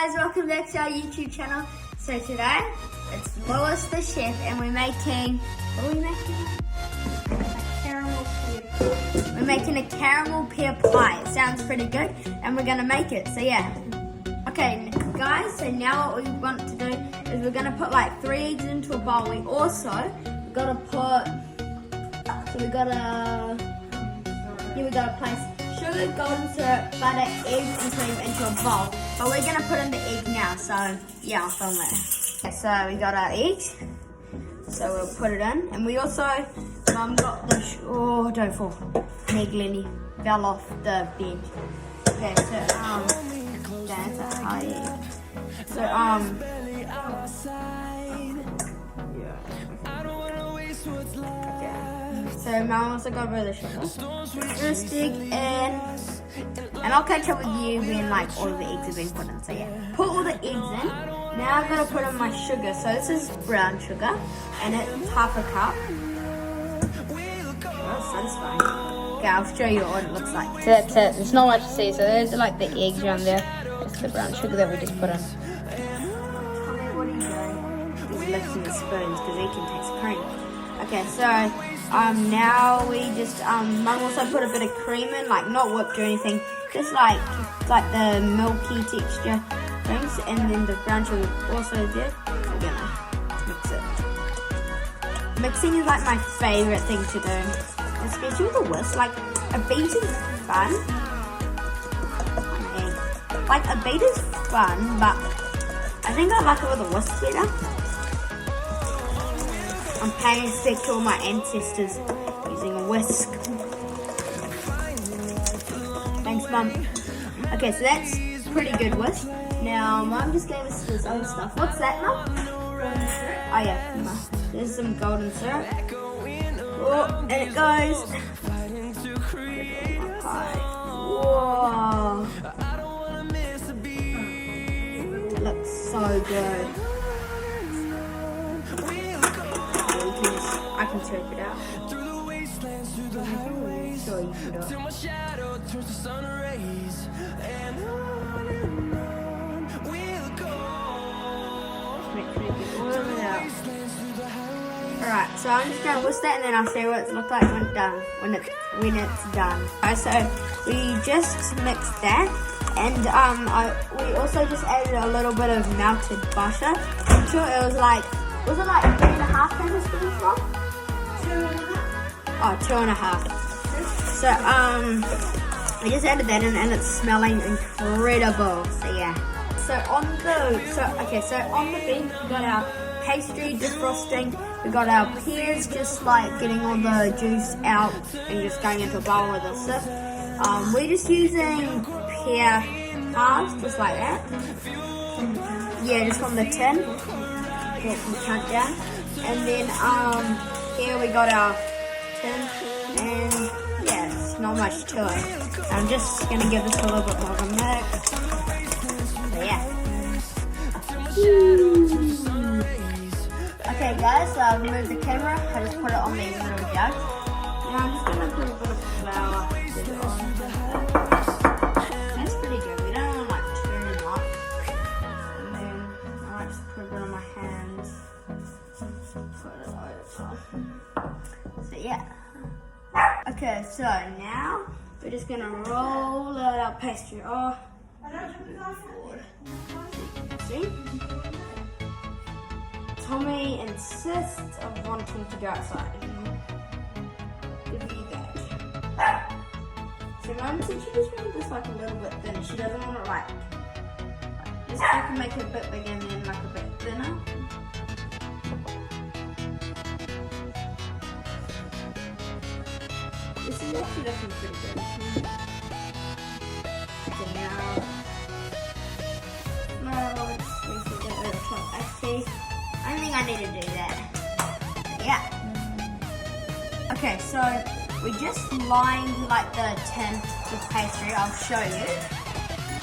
guys, welcome back to our YouTube channel. So today, it's Lois the chef and we're making, what are we making? A caramel pear. We're making a caramel pear pie. It sounds pretty good and we're gonna make it, so yeah. Okay guys, so now what we want to do is we're gonna put like 3 eggs into a bowl. We also gotta put, we gotta place sugar, golden syrup, butter, eggs and cream into a bowl. But we're gonna put in the egg now, so yeah, I'll film it. Okay, so we got our eggs, so we'll put it in. And we also got the, oh don't fall, Meg Lenny fell off the bed. Okay, so that's a high egg. So so Mum also got a bit of sugar. Just egg in. And I'll catch up with you when like all of the eggs have been put in. So yeah, put all the eggs in. Now I'm gonna put in my sugar. So this is brown sugar and it's half a cup. Oh, satisfying. Okay, I'll show you what it looks like. So that's it. There's not much to see. So there's like the eggs around there. That's the brown sugar that we just put in. What are you doing? He's lifting the spoons because he can taste cream. Okay, so now we just Mum also put a bit of cream in, like not whipped or anything, just like the milky texture things, and then the brown sugar also there. We're gonna mix it. Mixing is like my favorite thing to do, especially with a whisk. Like a beat is fun. Like a beat is fun, but I think I like it with a whisk better. I'm paying respect to all my ancestors using a whisk. Thanks, Mum. Okay, so that's pretty good whisk. Now, Mum just gave us this other stuff. What's that, Mum? Oh yeah, there's some golden syrup. Oh, and it goes. Whoa. It looks so good. I can check it out. Sure you should do. Alright, so I'm just gonna whisk that and then I'll show you what it looks like when it's done. Alright, so we just mixed that and we also just added a little bit of melted butter. I'm sure it was like 3.5 tablespoons, Rob? 2.5. Oh, 2.5. So, I just added that in and it's smelling incredible. So yeah. So on the bench we got our pastry defrosting. We got our pears just like getting all the juice out and just going into a bowl with a sip. We're just using pear halves, just like that. Yeah, just from the tin. Count down. And then here we got our tin, and yeah, it's not much to it. I'm just gonna give this a little bit more of a mix. So yeah. Okay guys, so I've removed the camera. I just put it on these little jugs. Now I'm just gonna put a bit of flour on. That's pretty good. We don't want like too much. And then I might just put a bit on my hands. Put it over. So yeah. Okay, so now we're just gonna roll out our pastry. Oh, see? Tommy insists of wanting to go outside. Give me that. So Mum said she just wanted this like a little bit thinner. She doesn't want it like just I can make it a bit bigger and then like a bit thinner. This is actually looking pretty good. Okay, now actually, I don't think I need to do that. Yeah. Okay, so we just lined like the tin with pastry. I'll show you.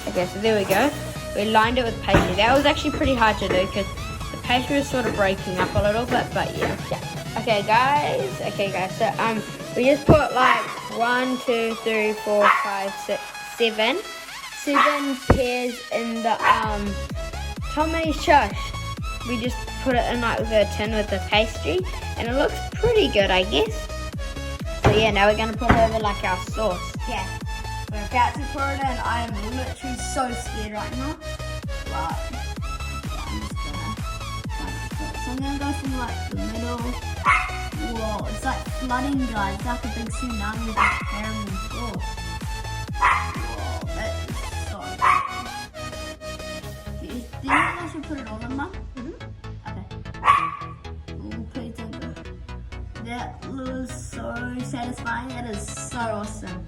Okay, so there we go. We lined it with pastry. That was actually pretty hard to do because the pastry was sort of breaking up a little bit, but yeah. Okay guys, so we just put like 1, 2, 3, 4, 5, 6, 7 7 pears in the Tommy shush. We just put it in like the tin with the pastry, and it looks pretty good, I guess. So yeah, now we're gonna put it over like our sauce. Yeah, we're about to pour it in. I am literally so scared right now. But I'm gonna go from like the middle. Whoa, it's like flooding, guys. It's like a big tsunami of caramel sauce. Whoa, that is so good. Do you think I should put it all in, Mum? Okay. Ooh, please don't go. That looks so satisfying. That is so awesome.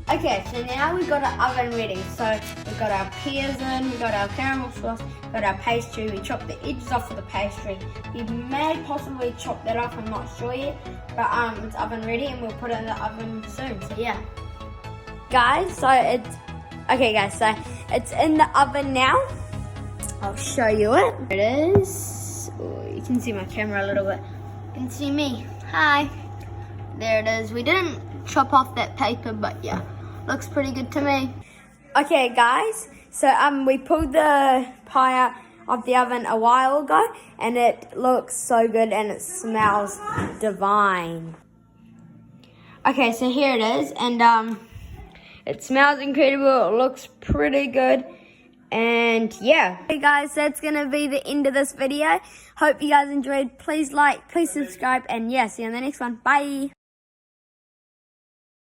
Okay, so now we've got our oven ready. So we've got our pears in, we've got our caramel sauce, we've got our pastry. We chopped the edges off of the pastry. We may possibly chop that off, I'm not sure yet. But it's oven ready and we'll put it in the oven soon. So yeah. Guys, so it's in the oven now. I'll show you it. There it is. Oh, you can see my camera a little bit. You can see me. Hi. There it is. We didn't chop off that paper, but yeah, looks pretty good to me. Okay, guys. So we pulled the pie out of the oven a while ago, and it looks so good, and it smells divine. Okay, so here it is, and it smells incredible. It looks pretty good. And yeah. Hey guys, that's gonna be the end of this video. Hope you guys enjoyed. Please like, please subscribe, and yeah, see you on the next one. Bye.